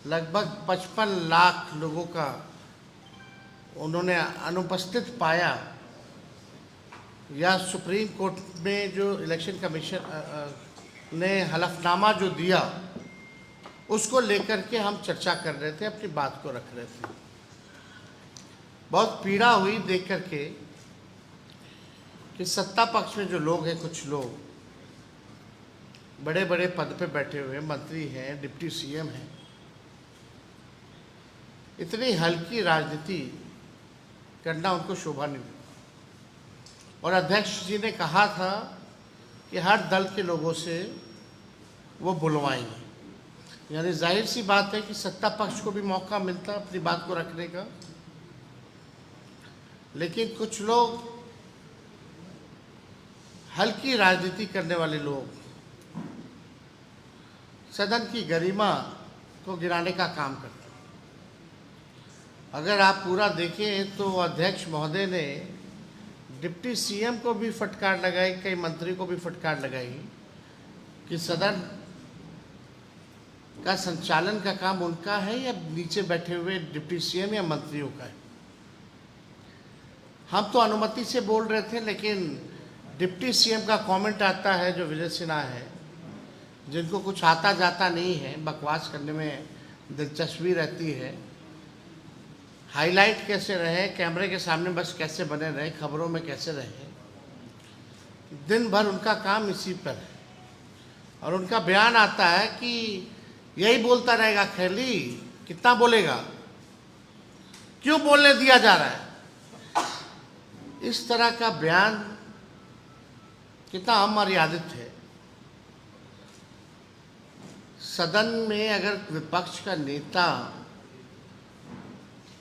लगभग 55 लाख लोगों का उन्होंने अनुपस्थित पाया, या सुप्रीम कोर्ट में जो इलेक्शन कमीशन ने हलफनामा जो दिया उसको लेकर के हम चर्चा कर रहे थे, अपनी बात को रख रहे थे। बहुत पीड़ा हुई देख करके कि सत्ता पक्ष में जो लोग हैं, कुछ लोग बड़े बड़े पद पे बैठे हुए मंत्री हैं, डिप्टी सीएम हैं, इतनी हल्की राजनीति करना उनको शोभा नहीं देता। और अध्यक्ष जी ने कहा था कि हर दल के लोगों से वो बुलवाएंगे, यानी जाहिर सी बात है कि सत्ता पक्ष को भी मौका मिलता अपनी बात को रखने का। लेकिन कुछ लोग, हल्की राजनीति करने वाले लोग, सदन की गरिमा को गिराने का काम करते हैं। अगर आप पूरा देखें तो अध्यक्ष महोदय ने डिप्टी सीएम को भी फटकार लगाई, कई मंत्री को भी फटकार लगाई कि सदन का संचालन का काम उनका है या नीचे बैठे हुए डिप्टी सीएम या मंत्रियों का है। हम तो अनुमति से बोल रहे थे, लेकिन डिप्टी सीएम का कमेंट आता है जो विजय सिन्हा है, जिनको कुछ आता जाता नहीं है, बकवास करने में दिलचस्पी रहती है, हाईलाइट कैसे रहे, कैमरे के सामने बस कैसे बने रहे, खबरों में कैसे रहे, दिन भर उनका काम इसी पर है। और उनका बयान आता है कि यही बोलता रहेगा, खैली कितना बोलेगा, क्यों बोलने दिया जा रहा है। इस तरह का बयान कितना अमर्यादित है। सदन में अगर विपक्ष का नेता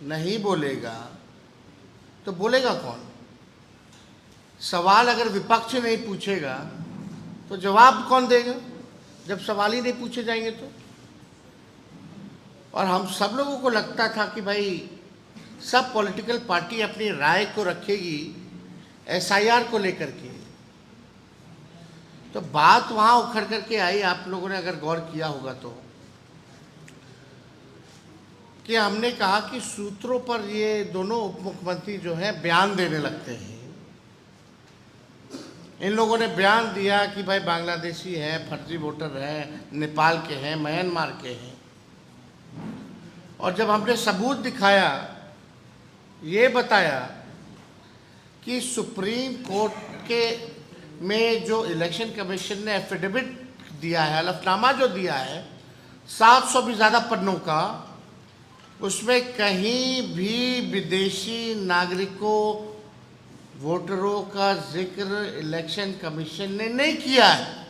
नहीं बोलेगा तो बोलेगा कौन? सवाल अगर विपक्ष नहीं पूछेगा तो जवाब कौन देगा, जब सवाल ही नहीं पूछे जाएंगे तो। और हम सब लोगों को लगता था कि भाई सब पॉलिटिकल पार्टी अपनी राय को रखेगी एसआईआर को लेकर के, तो बात वहाँ उखड़ करके आई। आप लोगों ने अगर गौर किया होगा तो कि हमने कहा कि सूत्रों पर ये दोनों उप मुख्यमंत्री जो हैं बयान देने लगते हैं। इन लोगों ने बयान दिया कि भाई बांग्लादेशी हैं, फर्जी वोटर हैं, नेपाल के हैं, म्यांमार के हैं। और जब हमने सबूत दिखाया, ये बताया कि सुप्रीम कोर्ट के में जो इलेक्शन कमीशन ने एफिडेविट दिया है, हलफनामा जो दिया है 700 भी ज़्यादा पन्नों का, उसमें कहीं भी विदेशी नागरिकों, वोटरों का जिक्र इलेक्शन कमीशन ने नहीं किया है।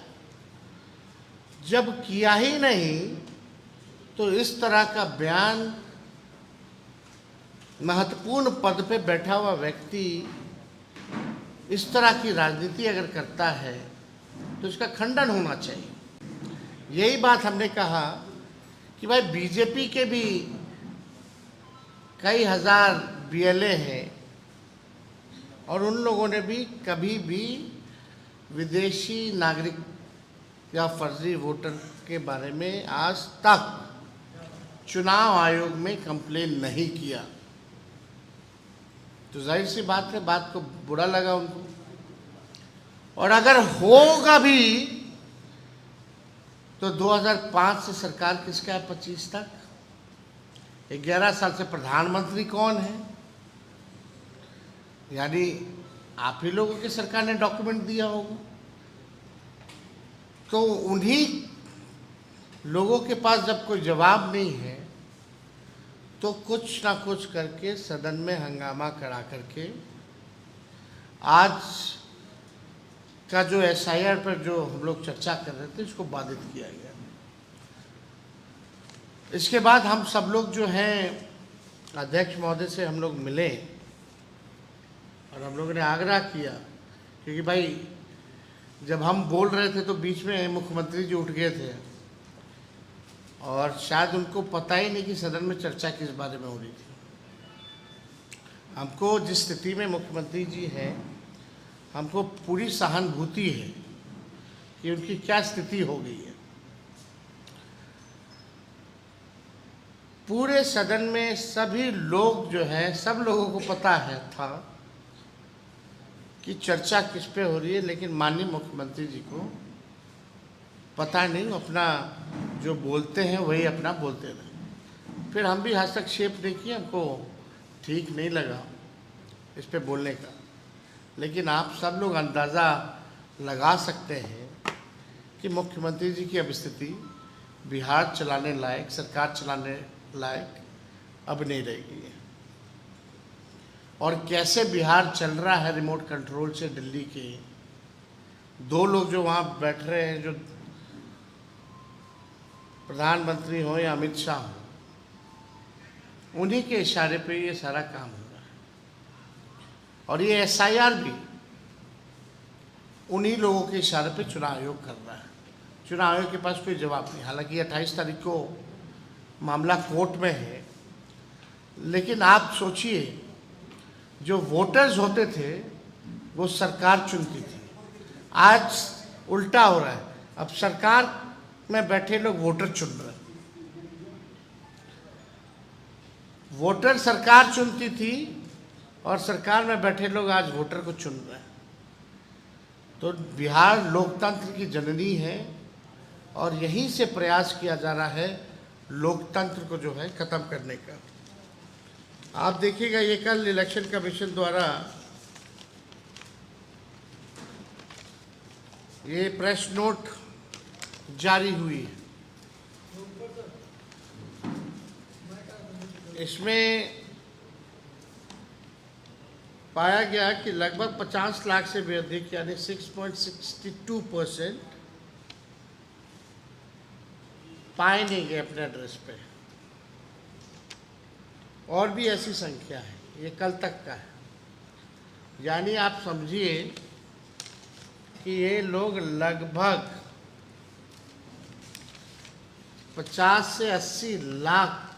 जब किया ही नहीं तो इस तरह का बयान, महत्वपूर्ण पद पे बैठा हुआ व्यक्ति इस तरह की राजनीति अगर करता है तो इसका खंडन होना चाहिए। यही बात हमने कहा कि भाई बीजेपी के भी कई हजार बीएलए हैं और उन लोगों ने भी कभी भी विदेशी नागरिक या फर्जी वोटर के बारे में आज तक चुनाव आयोग में कंप्लेन नहीं किया। तो जाहिर सी बात है, बात को बुरा लगा उनको। और अगर होगा भी तो 2005 से सरकार किसका है 25 तक, 11 साल से प्रधानमंत्री कौन है? यानी आप ही लोगों की सरकार ने डॉक्यूमेंट दिया होगा। तो उन्हीं लोगों के पास जब कोई जवाब नहीं है तो कुछ ना कुछ करके सदन में हंगामा करा करके आज का जो एसआईआर पर जो हम लोग चर्चा कर रहे थे इसको बाधित किया गया। इसके बाद हम सब लोग जो हैं अध्यक्ष महोदय से हम लोग मिले और हम लोगों ने आग्रह किया, क्योंकि भाई जब हम बोल रहे थे तो बीच में मुख्यमंत्री जी उठ गए थे और शायद उनको पता ही नहीं कि सदन में चर्चा किस बारे में हो रही थी। हमको जिस स्थिति में मुख्यमंत्री जी हैं, हमको पूरी सहानुभूति है कि उनकी क्या स्थिति हो गई है। पूरे सदन में सभी लोग जो है, सब लोगों को पता है था कि चर्चा किस पे हो रही है, लेकिन माननीय मुख्यमंत्री जी को पता नहीं, अपना जो बोलते हैं वही अपना बोलते रहे। फिर हम भी हस्तक्षेप नहीं किए, हमको ठीक नहीं लगा इस पे बोलने का, लेकिन आप सब लोग अंदाज़ा लगा सकते हैं कि मुख्यमंत्री जी की अब स्थिति बिहार चलाने लायक, सरकार चलाने लायक अब नहीं रहेगी है। और कैसे बिहार चल रहा है रिमोट कंट्रोल से दिल्ली के दो लोग जो वहाँ बैठ रहे हैं, जो प्रधानमंत्री हो या अमित शाह हो, उन्हीं के इशारे पे ये सारा काम हो रहा है। और ये एसआईआर भी उन्हीं लोगों के इशारे पे चुनाव आयोग कर रहा है। चुनाव आयोग के पास कोई जवाब नहीं। हालांकि 28 तारीख को मामला कोर्ट में है, लेकिन आप सोचिए, जो वोटर्स होते थे वो सरकार चुनती थी, आज उल्टा हो रहा है। अब सरकार में बैठे लोग वोटर चुन रहे हैं। वोटर सरकार चुनती थी और सरकार में बैठे लोग आज वोटर को चुन रहे हैं। तो बिहार लोकतंत्र की जननी है और यहीं से प्रयास किया जा रहा है लोकतंत्र को जो है खत्म करने का। आप देखिएगा, ये कल इलेक्शन कमीशन द्वारा ये प्रेस नोट जारी हुई है। इसमें पाया गया कि लगभग 50 लाख से भी अधिक, यानी 6.62% पाए नहीं गए अपने एड्रेस पे। और भी ऐसी संख्या है, ये कल तक का है। यानी आप समझिए कि ये लोग लगभग 50 से 80 लाख,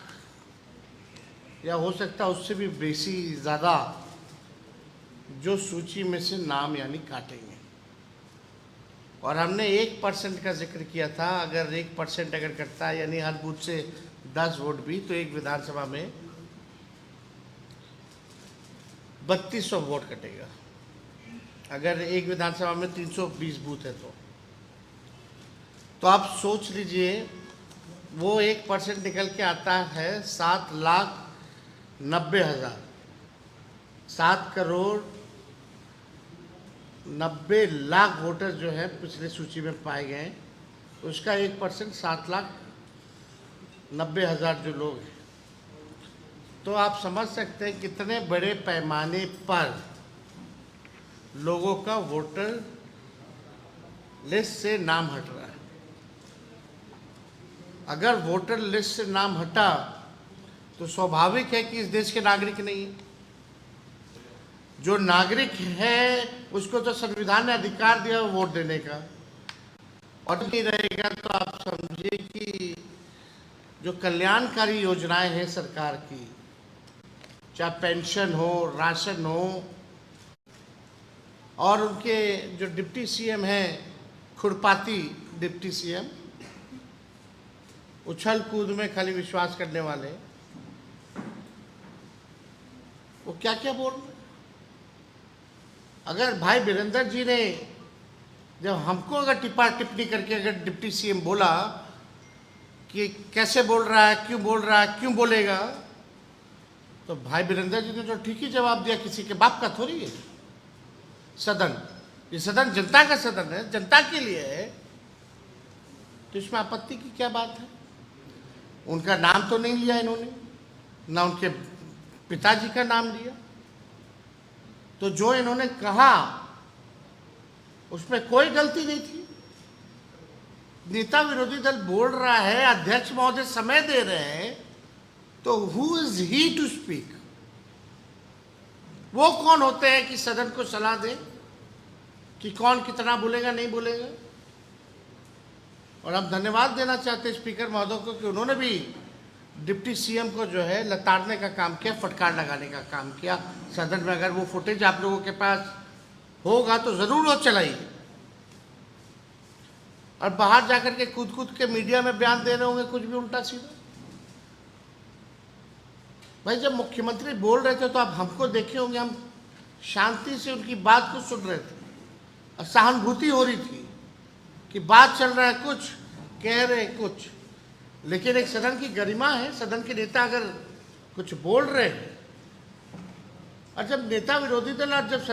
या हो सकता है उससे भी बेसी ज़्यादा, जो सूची में से नाम यानी काटेंगे। और हमने 1% का जिक्र किया था। अगर 1% अगर कटता है, यानी हर बूथ से 10 वोट भी, तो एक विधानसभा में 3200 वोट कटेगा। अगर एक विधानसभा में 320 बूथ है तो आप सोच लीजिए, वो 1% निकल के आता है 7,90,000, 7,90,00,000 वोटर जो है पिछले सूची में पाए गए। उसका 1% 7,90,000 जो लोग हैं। तो आप समझ सकते हैं कितने बड़े पैमाने पर लोगों का वोटर लिस्ट से नाम हट रहा है। अगर वोटर लिस्ट से नाम हटा तो स्वाभाविक है कि इस देश के नागरिक नहीं है। जो नागरिक है उसको तो संविधान ने अधिकार दिया वोट देने का, और नहीं रहेगा तो आप समझिए कि जो कल्याणकारी योजनाएं हैं सरकार की, चाहे पेंशन हो, राशन हो, और उनके जो डिप्टी सीएम हैं, खुरपाती डिप्टी सीएम, उछल कूद में खाली विश्वास करने वाले, वो क्या क्या बोल रहे हैं। अगर भाई वीरेंद्र जी ने जब हमको अगर टिप्पणी करके अगर डिप्टी सीएम बोला कि कैसे बोल रहा है, क्यों बोल रहा है, क्यों बोलेगा, तो भाई वीरेंद्र जी ने तो ठीक ही जवाब दिया। किसी के बाप का थोड़ी है सदन, ये सदन जनता का सदन है, जनता के लिए है। तो इसमें आपत्ति की क्या बात है। उनका नाम तो नहीं लिया इन्होंने, ना उनके पिताजी का नाम लिया। तो जो इन्होंने कहा उसमें कोई गलती नहीं थी। नेता विरोधी दल बोल रहा है, अध्यक्ष महोदय समय दे रहे हैं, तो who is he to speak. वो कौन होते हैं कि सदन को सलाह दें कि कौन कितना बोलेगा, नहीं बोलेगा। और हम धन्यवाद देना चाहते हैं स्पीकर महोदय को कि उन्होंने भी डिप्टी सीएम को जो है लताड़ने का काम किया, फटकार लगाने का काम किया सदन में। अगर वो फुटेज आप लोगों के पास होगा तो ज़रूर वो चलाइए। और बाहर जाकर के कूद कूद के मीडिया में बयान दे रहे होंगे कुछ भी उल्टा सीधा। भाई जब मुख्यमंत्री बोल रहे थे तो आप हमको देखे होंगे, हम शांति से उनकी बात को सुन रहे थे और सहानुभूति हो रही थी कि बात चल रहा है कुछ, कह रहे कुछ, लेकिन एक सदन की गरिमा है, सदन के नेता अगर कुछ बोल रहे हैं और जब नेता विरोधी दल और जब